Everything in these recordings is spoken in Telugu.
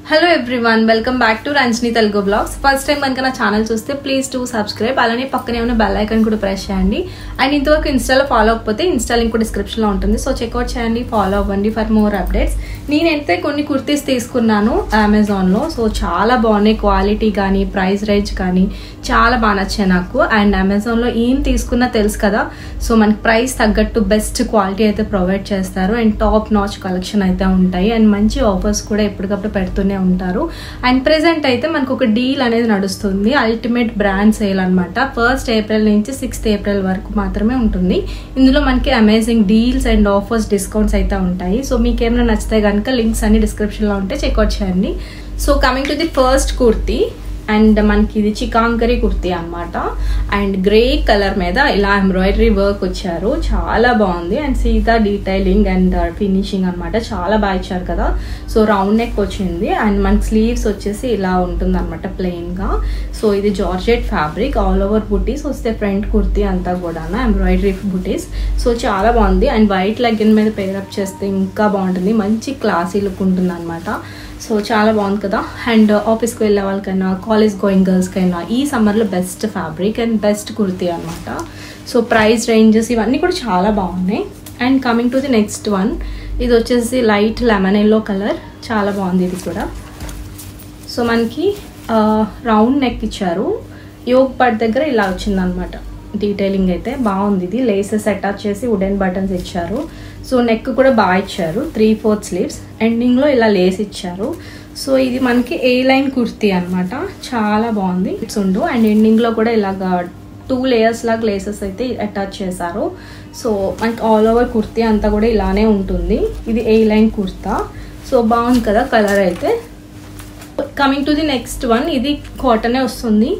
Hello everyone, welcome back to Ranjini Telugu Vlogs. First time manka na channel chuste please do subscribe. Alane pakkane unna bell icon kuda press cheyandi. And intavaraku Insta lo follow ayyapothe Insta link kuda description lo untundi. So check out cheyandi, follow avvandi for more updates. Nenaithe konni kurtis teeskunnanu Amazon lo. So chaala bagunnai, quality gaani price range gaani chaala baa nachayi naaku. And Amazon lo em teeskunna telusu kada. So manaki price taggattu best quality aithe provide chestaru and top notch collection aithe untayi and manchi offers kuda eppudukapudu pedutune ఉంటారు. అండ్ ప్రెజెంట్ అయితే మనకు ఒక డీల్ అనేది నడుస్తుంది. అల్టిమేట్ బ్రాండ్ సేల్ అనమాట. 1st April నుంచి 6th April వరకు మాత్రమే ఉంటుంది. ఇందులో మనకి amazing deals and offers discounts అయితే ఉంటాయి. సో మీకు ఏమైనా నచ్చితే కనుక లింక్స్ అన్ని డిస్క్రిప్షన్లో ఉంటే చెక్అవుట్ చేయండి. So coming to the first kurti and మనకి ఇది చికాంకరీ కుర్తీ అనమాట. అండ్ గ్రే కలర్ మీద ఇలా ఎంబ్రాయిడరీ వర్క్ వచ్చారు, చాలా బాగుంది. And Sita detailing and finishing అనమాట, చాలా బాగా ఇచ్చారు కదా. సో రౌండ్ నెక్ వచ్చింది అండ్ మనకి స్లీవ్స్ వచ్చేసి ఇలా ఉంటుంది అనమాట ప్లెయిన్ గా. సో ఇది జార్జెట్ ఫ్యాబ్రిక్, ఆల్ ఓవర్ బుటీస్ వస్తే ఫ్రంట్ కుర్తీ అంతా కూడా ఎంబ్రాయిడరీ బుటీస్. సో చాలా బాగుంది. అండ్ వైట్ లెగ్గిన్ మీద పేరప్ చేస్తే ఇంకా బాగుంటుంది, మంచి క్లాసీ లుక్ ఉంటుంది అనమాట. సో చాలా బాగుంది కదా. అండ్ ఆఫీస్కి వెళ్ళే వాళ్ళకైనా కాలేజ్ గోయింగ్ గర్ల్స్కైనా ఈ సమ్మర్లో best fabric and best kurti అనమాట. సో ప్రైస్ రేంజెస్ ఇవన్నీ కూడా చాలా బాగున్నాయి. And coming to the next one, ఇది వచ్చేసి లైట్ లెమన్ ఎల్లో కలర్, చాలా బాగుంది ఇది కూడా. సో మనకి రౌండ్ నెక్ ఇచ్చారు, యోక్ పార్ట్ దగ్గర ఇలా వచ్చింది అనమాట. డీటెయిలింగ్ అయితే బాగుంది. ఇది లేసెస్ అటాచ్ చేసి వుడెన్ బటన్స్ ఇచ్చారు. సో నెక్ కూడా బాగా ఇచ్చారు, 3/4 స్లీవ్స్. ఎండింగ్లో ఇలా లేస్ ఇచ్చారు. సో ఇది మనకి ఏ లైన్ కుర్తీ అనమాట, చాలా బాగుంది. ఇట్స్ ఉండు అండ్ ఎండింగ్లో కూడా ఇలాగా 2 లేయర్స్ లాగా లేసెస్ అయితే అటాచ్ చేశారు. సో మనకి ఆల్ ఓవర్ కుర్తీ అంతా కూడా ఇలానే ఉంటుంది. ఇది ఏ లైన్ కుర్తా. సో బాగుంది కదా కలర్ అయితే. Coming to the next one, ఇది కాటనే వస్తుంది.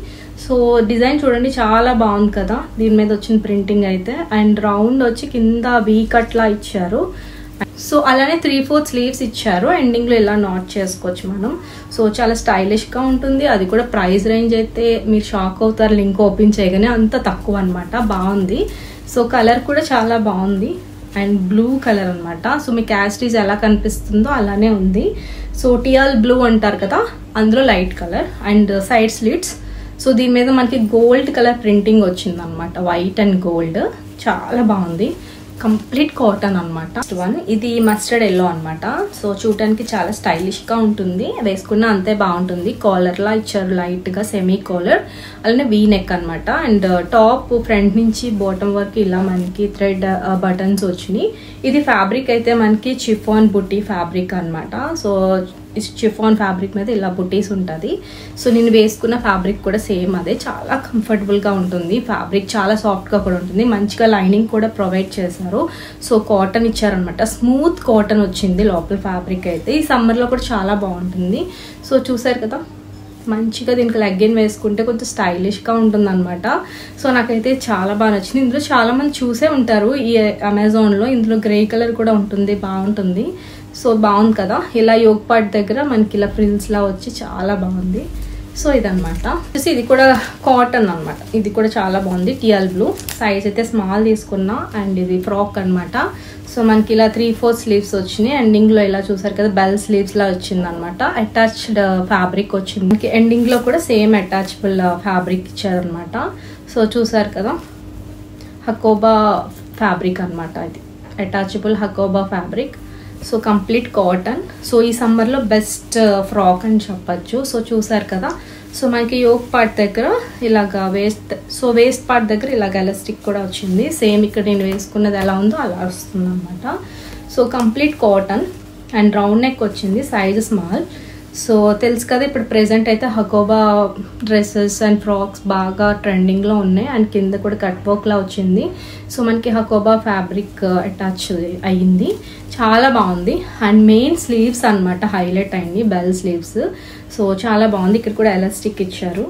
సో డిజైన్ చూడండి, చాలా బాగుంది కదా దీని మీద వచ్చిన ప్రింటింగ్ అయితే. అండ్ రౌండ్ వచ్చి కింద వీ కట్లా ఇచ్చారు. సో అలానే 3/4 స్లీవ్స్ ఇచ్చారు. ఎండింగ్లో ఇలా నాట్ చేసుకోవచ్చు మనం. సో చాలా స్టైలిష్గా ఉంటుంది. అది కూడా ప్రైస్ రేంజ్ అయితే మీరు షాక్ అవుతారు, లింక్ ఓపెన్ చేయగానే అంత తక్కువ అనమాట. బాగుంది. సో కలర్ కూడా చాలా బాగుంది అండ్ బ్లూ కలర్ అనమాట. సో మీకు యాస్టీజ్ ఎలా కనిపిస్తుందో అలానే ఉంది. సో టియల్ బ్లూ అంటారు కదా, అందులో light colour and side slits. So దీని మీద మనకి గోల్డ్ కలర్ ప్రింటింగ్ వచ్చింది అనమాట, వైట్ అండ్ గోల్డ్, చాలా బాగుంది. కంప్లీట్ కాటన్ అనమాట. ఇది మస్టర్డ్ ఎల్లో అనమాట. సో చూడటానికి చాలా స్టైలిష్ గా ఉంటుంది, వేసుకున్న అంతే బాగుంటుంది. కాలర్ లా ఇచ్చారు, లైట్ గా సెమీ కాలర్, అలానే వీ నెక్ అనమాట. అండ్ టాప్ ఫ్రంట్ నుంచి బాటమ్ వరకు ఇలా మనకి థ్రెడ్ బటన్స్ వచ్చినాయి. ఇది ఫ్యాబ్రిక్ అయితే మనకి చిఫాన్ బుట్టి ఫ్యాబ్రిక్ అనమాట. సో చిఫాన్ ఫ్యాబ్రిక్ మీద ఇలా బుటీస్ ఉంటుంది. సో నేను వేసుకున్న ఫ్యాబ్రిక్ కూడా సేమ్ అదే, చాలా కంఫర్టబుల్గా ఉంటుంది. ఫ్యాబ్రిక్ చాలా సాఫ్ట్గా కూడా ఉంటుంది, మంచిగా లైనింగ్ కూడా ప్రొవైడ్ చేశారు. సో కాటన్ ఇచ్చారనమాట, స్మూత్ కాటన్ వచ్చింది లోపల ఫ్యాబ్రిక్ అయితే. ఈ సమ్మర్లో కూడా చాలా బాగుంటుంది. సో చూసారు కదా, మంచిగా దీనికి లెగ్గిన్ వేసుకుంటే కొంచెం స్టైలిష్గా ఉంటుంది అనమాట. సో నాకైతే చాలా బాగా నచ్చింది. ఇందులో చాలా మంది చూసే ఉంటారు ఈ అమెజాన్లో. ఇందులో గ్రే కలర్ కూడా ఉంటుంది, బాగుంటుంది. సో బాగుంది కదా. ఇలా యోక్ పార్ట్ దగ్గర మనకి ఇలా ఫ్రిల్స్ లా వచ్చి చాలా బాగుంది. సో ఇదనమాట. ఇది కూడా కాటన్ అనమాట. ఇది కూడా చాలా బాగుంది, టియల్ బ్లూ. సైజ్ అయితే స్మాల్ తీసుకున్నా. అండ్ ఇది ఫ్రాక్ అనమాట. సో మనకి ఇలా 3/4 స్లీవ్స్ వచ్చినాయి. ఎండింగ్లో ఇలా చూసారు కదా, బెల్ స్లీవ్స్ లా వచ్చింది అనమాట. అటాచ్డ్ ఫ్యాబ్రిక్ వచ్చింది మనకి. ఎండింగ్లో కూడా సేమ్ అటాచబుల్ ఫ్యాబ్రిక్ ఇచ్చారనమాట. సో చూసారు కదా, హకోబా ఫ్యాబ్రిక్ అనమాట. ఇది attachable Hakoba fabric. So complete cotton. So ఈ సమ్మర్లో బెస్ట్ ఫ్రాక్ అని చెప్పచ్చు. సో చూసారు కదా. సో మనకి యోక్ పార్ట్ దగ్గర ఇలాగా వేస్ట్ పార్ట్ దగ్గర ఇలాగ ఎలాస్టిక్ కూడా వచ్చింది. సేమ్ ఇక్కడ నేను వేసుకున్నది ఎలా ఉందో అలా వస్తుంది అనమాట. So complete cotton and round neck వచ్చింది, సైజ్ స్మాల్. సో తెలుసు కదా, ఇప్పుడు ప్రెజెంట్ అయితే హకోబా డ్రెస్సెస్ అండ్ ఫ్రాక్స్ బాగా ట్రెండింగ్లో ఉన్నాయి. అండ్ కింద కూడా కట్ వర్క్లా వచ్చింది. సో మనకి హకోబా ఫ్యాబ్రిక్ అటాచ్ అయ్యింది, చాలా బాగుంది. అండ్ మెయిన్ స్లీవ్స్ అనమాట హైలైట్ అయింది, బెల్ స్లీవ్స్. సో చాలా బాగుంది. ఇక్కడ కూడా ఎలాస్టిక్ ఇచ్చారు,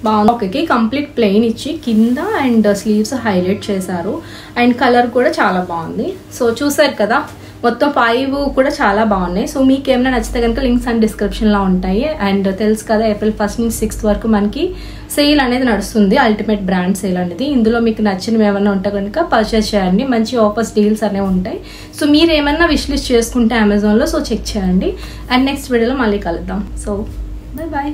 బాగుంది. ఓకే, కంప్లీట్ ప్లెయిన్ ఇచ్చి కింద అండ్ స్లీవ్స్ హైలైట్ చేశారు. అండ్ కలర్ కూడా చాలా బాగుంది. సో చూసారు కదా, మొత్తం 5 కూడా చాలా బాగున్నాయి. సో మీకు ఏమైనా నచ్చితే కనుక లింక్స్ అండ్ డిస్క్రిప్షన్లో ఉంటాయి. అండ్ తెలుసు కదా April 1st నుంచి 6th వరకు మనకి సేల్ అనేది నడుస్తుంది, అల్టిమేట్ బ్రాండ్ సేల్ అనేది. ఇందులో మీకు నచ్చినవి ఏమైనా ఉంటే కనుక పర్చేస్ చేయండి, మంచి ఆఫర్స్ డీల్స్ అనేవి ఉంటాయి. సో మీరు ఏమన్నా విష్ లిస్ట్ చేసుకుంటే అమెజాన్లో సో చెక్ చేయండి. అండ్ నెక్స్ట్ వీడియోలో మళ్ళీ కలుద్దాం. So bye.